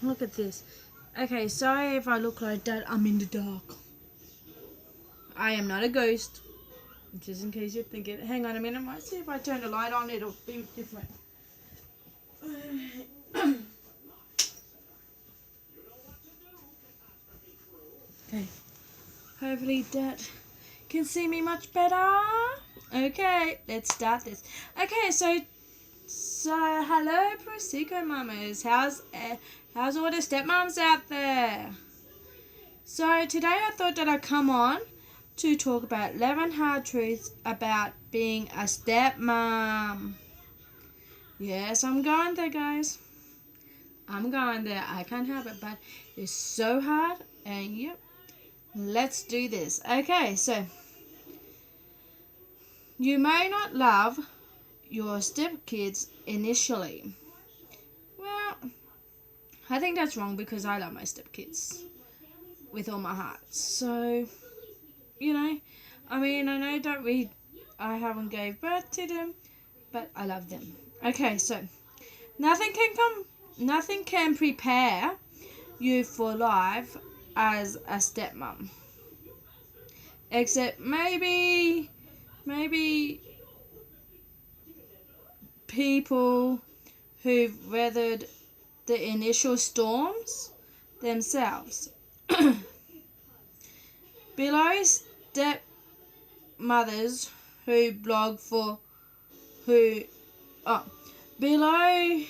look at this. Okay, sorry if I look like that. I'm in the dark. I am not a ghost. Just in case you're thinking. Hang on a minute. I might see if I turn the light on. It'll be different. Okay. Hopefully that can see me much better. Okay, let's start this. Okay, so hello, Prosecco mamas. How's all the stepmoms out there? So today I thought that I'd come on to talk about 11 hard truths about being a stepmom. Yes, I'm going there, guys. I'm going there. I can't help it, but it's so hard. And yep, let's do this. Okay, so you may not love your stepkids initially. Well, I think that's wrong because I love my stepkids with all my heart. So, you know, I know that I haven't gave birth to them, but I love them. Okay, so nothing can prepare you for life as a stepmom, except maybe people who've weathered the initial storms themselves. Below stepmothers who blog for below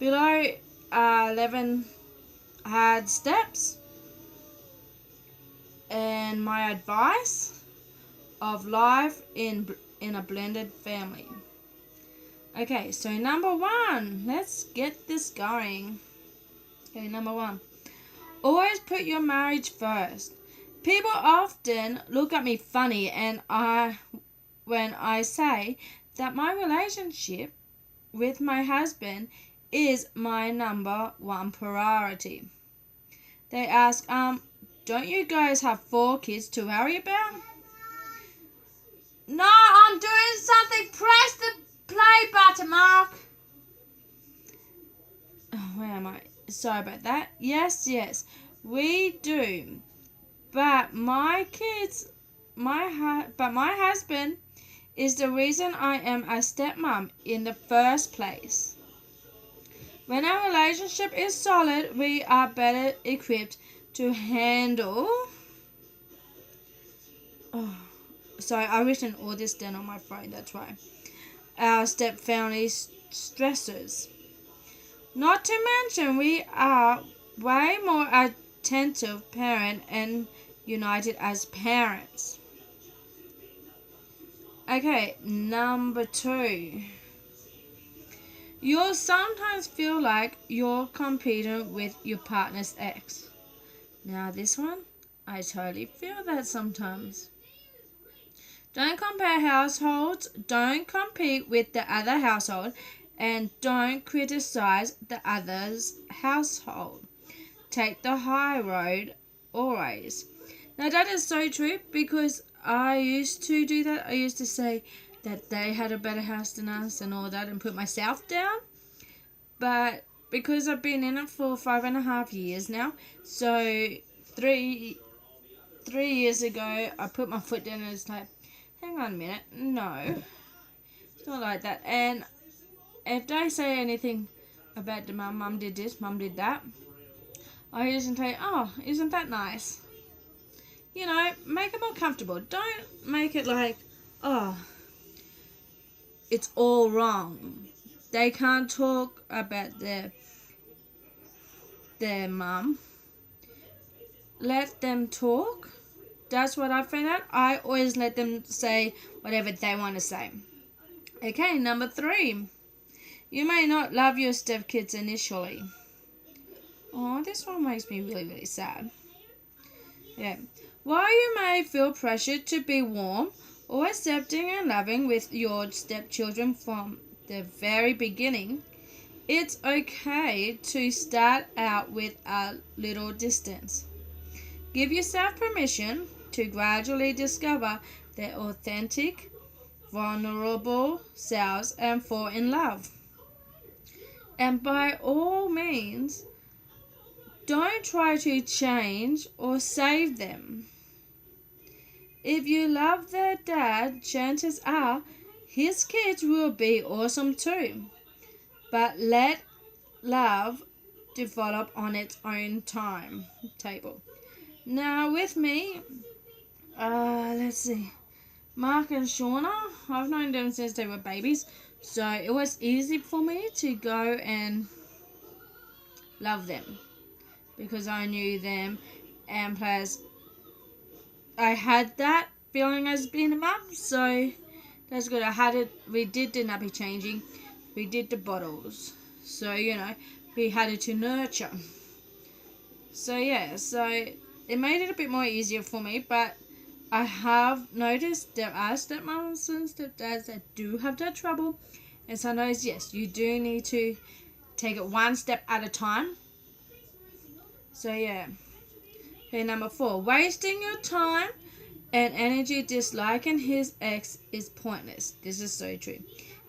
11 hard steps and my advice of life in a blended family. Okay, so number 1, let's get this going. Okay, number 1, always put your marriage first. People often look at me funny when I say that my relationship with my husband is my number 1 priority. They ask, don't you guys have 4 kids to worry about? No, I'm doing something. Press the play button, Mark. Oh, where am I? Sorry about that. Yes, we do. But my husband is the reason I am a stepmom in the first place. When our relationship is solid, we are better equipped to handle. Sorry, I've written all this down on my phone, that's why. Our step family stressors. Not to mention, we are way more attentive parent and united as parents. Okay, number 2. You'll sometimes feel like you're competing with your partner's ex. Now this one, I totally feel that sometimes. Don't compare households, don't compete with the other household, and don't criticize the other's household. Take the high road always. Now that is so true because I used to do that. I used to say that they had a better house than us and all that and put myself down. But because I've been in it for 5.5 years now, so 3 years ago I put my foot down and it's like, hang on a minute, no, it's not like that. And if they say anything about the mum did this, mum did that, I usually say, oh, isn't that nice? You know, make it more comfortable. Don't make it like, oh, it's all wrong. They can't talk about their mum. Let them talk. That's what I found out. I always let them say whatever they want to say. Okay, number 3. You may not love your stepkids initially. Oh, this one makes me really, really sad. Yeah. While you may feel pressured to be warm or accepting and loving with your stepchildren from the very beginning, it's okay to start out with a little distance. Give yourself permission to gradually discover their authentic, vulnerable selves and fall in love. And by all means, don't try to change or save them. If you love their dad, chances are his kids will be awesome too. But let love develop on its own timetable. Now with me, let's see. Mark and Shauna, I've known them since they were babies, so it was easy for me to go and love them because I knew them, and plus I had that feeling as being a mum, so that's good. I had it. We did the nappy changing, we did the bottles, so we had it to nurture. So yeah, so it made it a bit more easier for me, but I have noticed there are stepmoms and stepdads that do have that trouble, and sometimes yes, you do need to take it one step at a time. So yeah. Okay, number 4. Wasting your time and energy disliking his ex is pointless. This is so true.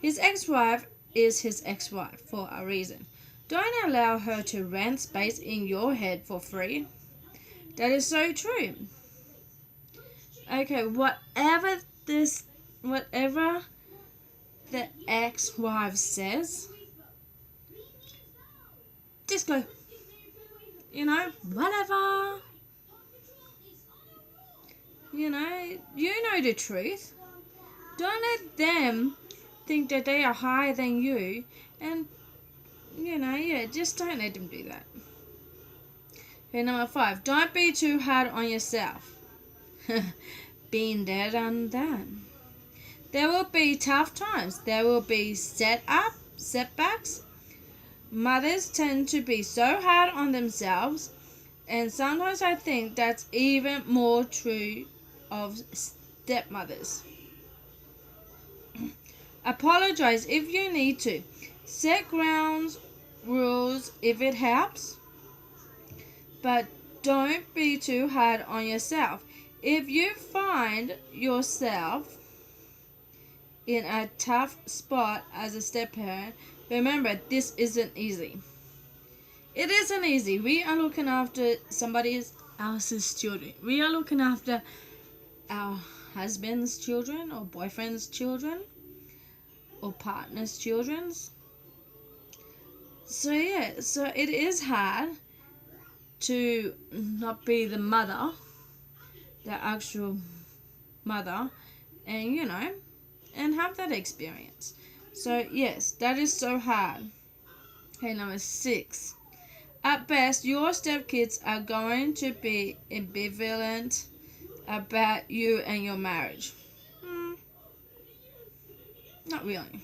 His ex-wife is his ex-wife for a reason. Don't allow her to rent space in your head for free. That is so true. Okay, whatever the ex-wife says, just go, whatever. You know the truth. Don't let them think that they are higher than you, and just don't let them do that. Okay, number 5. Don't be too hard on yourself. Been there, done that. There will be tough times. There will be setbacks. Mothers tend to be so hard on themselves, and sometimes I think that's even more true of stepmothers. Apologize if you need to. Set grounds rules if it helps, but don't be too hard on yourself. If you find yourself in a tough spot as a step-parent, remember this isn't easy. It isn't easy. We are looking after somebody else's children. We are looking after our husband's children or boyfriend's children or partner's children. So yeah, so it is hard to not be the mother, the actual mother, and and have that experience. So yes, that is so hard. Okay, number 6. At best, your stepkids are going to be ambivalent about you and your marriage. Not really.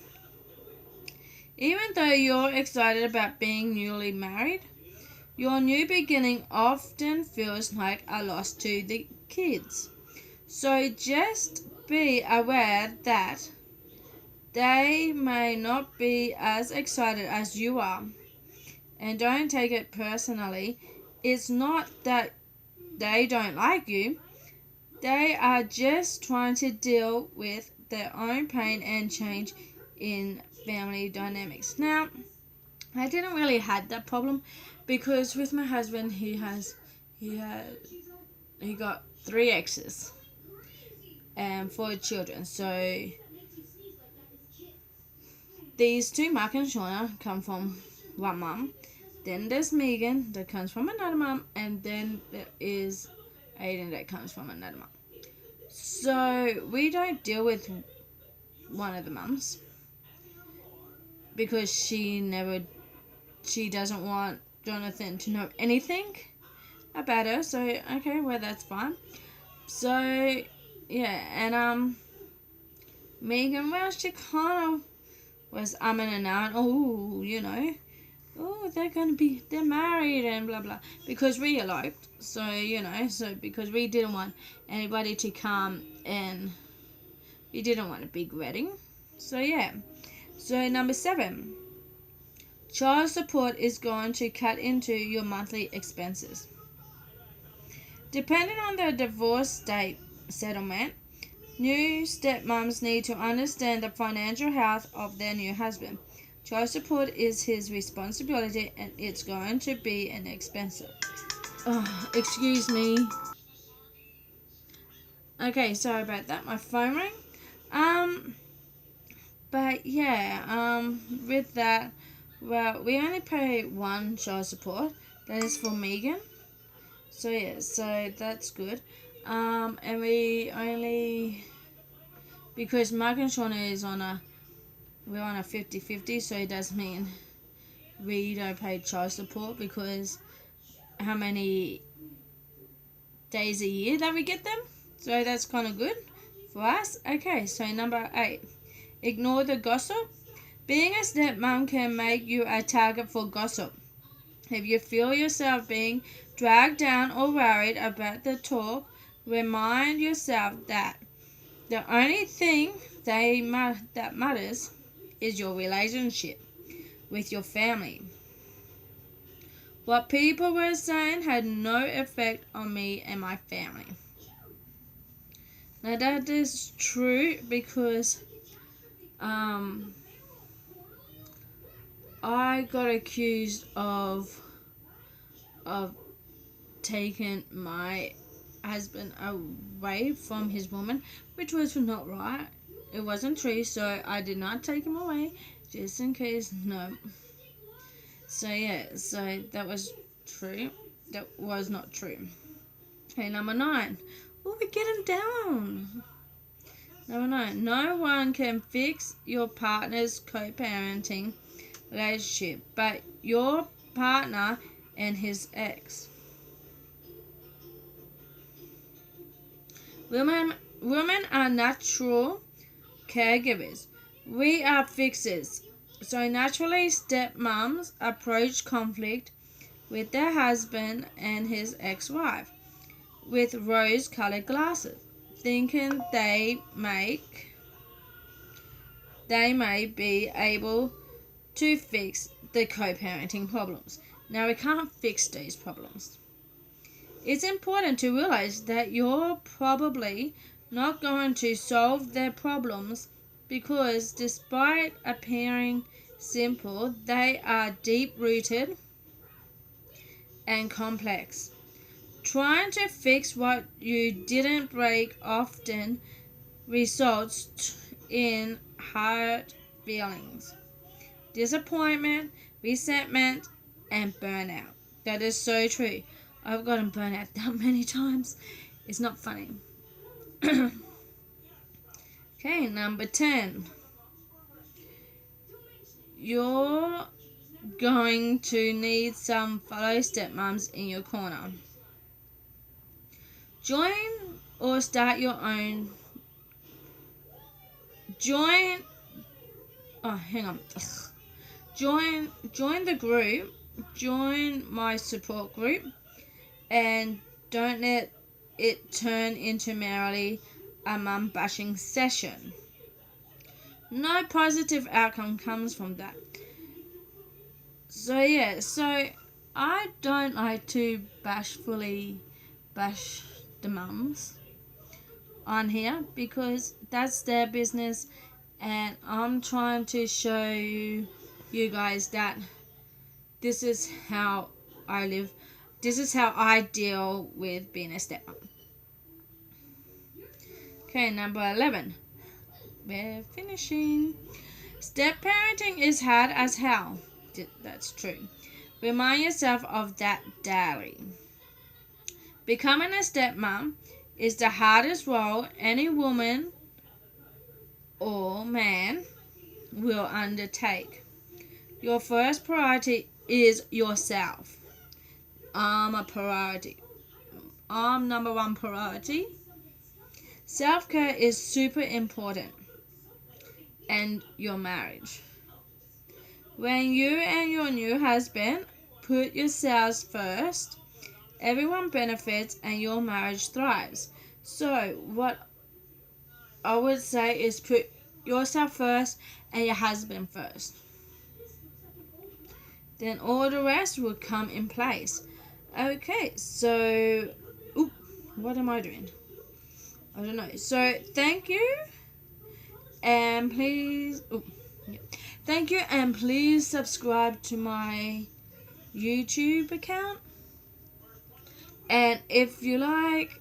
Even though you're excited about being newly married, your new beginning often feels like a loss to the kids. So just be aware that they may not be as excited as you are. And don't take it personally. It's not that they don't like you. They are just trying to deal with their own pain and change in family dynamics. Now, I didn't really had that problem because with my husband, he got 3 exes and 4 children. So these 2, Mark and Shauna, come from one mum. Then there's Megan that comes from another mum, and then there is Aiden that comes from another mum. So we don't deal with one of the mums because she doesn't want Jonathan to know anything about her. So okay, well that's fine. So yeah, and Megan, well, she kind of was and ahhing, they're married and blah blah, because we eloped. So because we didn't want anybody to come, and we didn't want a big wedding. So yeah. So number 7, child support is going to cut into your monthly expenses. Depending on the divorce settlement, new stepmoms need to understand the financial health of their new husband. Child support is his responsibility and it's going to be an expensive. Oh, excuse me. Okay, sorry about that. My phone rang. But yeah, with that, well, we only pay one child support. That is for Megan. So yeah, so that's good. And we only, because Mark and Shauna is we're on a 50-50, so it does mean we don't pay child support because how many days a year that we get them. So that's kind of good for us. Okay, so number 8. Ignore the gossip. Being a stepmom can make you a target for gossip. If you feel yourself being dragged down or worried about the talk, remind yourself that the only thing that matters is your relationship with your family. What people were saying had no effect on me and my family. Now that is true because I got accused of taking my husband away from his woman, which was not right. It wasn't true, so I did not take him away, just in case. No. So yeah, so that was true. That was not true. Okay, number 9. Oh, we're getting down. Number 9. No one can fix your partner's co-parenting relationship, but your partner and his ex. Women are natural caregivers. We are fixers. So naturally, stepmoms approach conflict with their husband and his ex-wife with rose-colored glasses, thinking they may be able to fix the co-parenting problems. Now, we can't fix these problems. It's important to realize that you're probably not going to solve their problems because despite appearing simple, they are deep-rooted and complex. Trying to fix what you didn't break often results in hurt feelings, disappointment, resentment, and burnout. That is so true. I've gotten burnt out that many times. It's not funny. Okay, number 10. You're going to need some fellow stepmoms in your corner. Join or start your own. Join the group. Join my support group. And don't let it turn into merely a mum bashing session. No positive outcome comes from that. So yeah, so I don't like to bashfully bash the mums on here because that's their business, and I'm trying to show you guys that this is how I live. This is how I deal with being a stepmom. Okay, number 11. We're finishing. Step parenting is hard as hell. That's true. Remind yourself of that daily. Becoming a stepmom is the hardest role any woman or man will undertake. Your first priority is yourself. I'm a priority. I'm number 1 priority. Self-care is super important. And your marriage. When you and your new husband put yourselves first, everyone benefits and your marriage thrives. So what I would say is put yourself first and your husband first. Then all the rest will come in place. Okay, so what am I doing? I don't know. So thank you, and please Thank you, and please subscribe to my YouTube account. And if you liked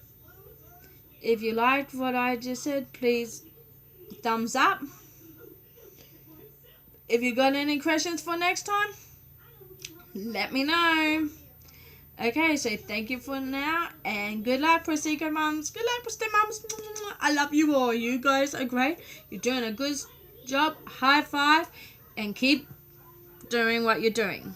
what I just said, please thumbs up. If you got any questions for next time, let me know. Okay, so thank you for now, and good luck, Prosecco Mums. Good luck, Stepmoms. I love you all. You guys are great. You're doing a good job. High five, and keep doing what you're doing.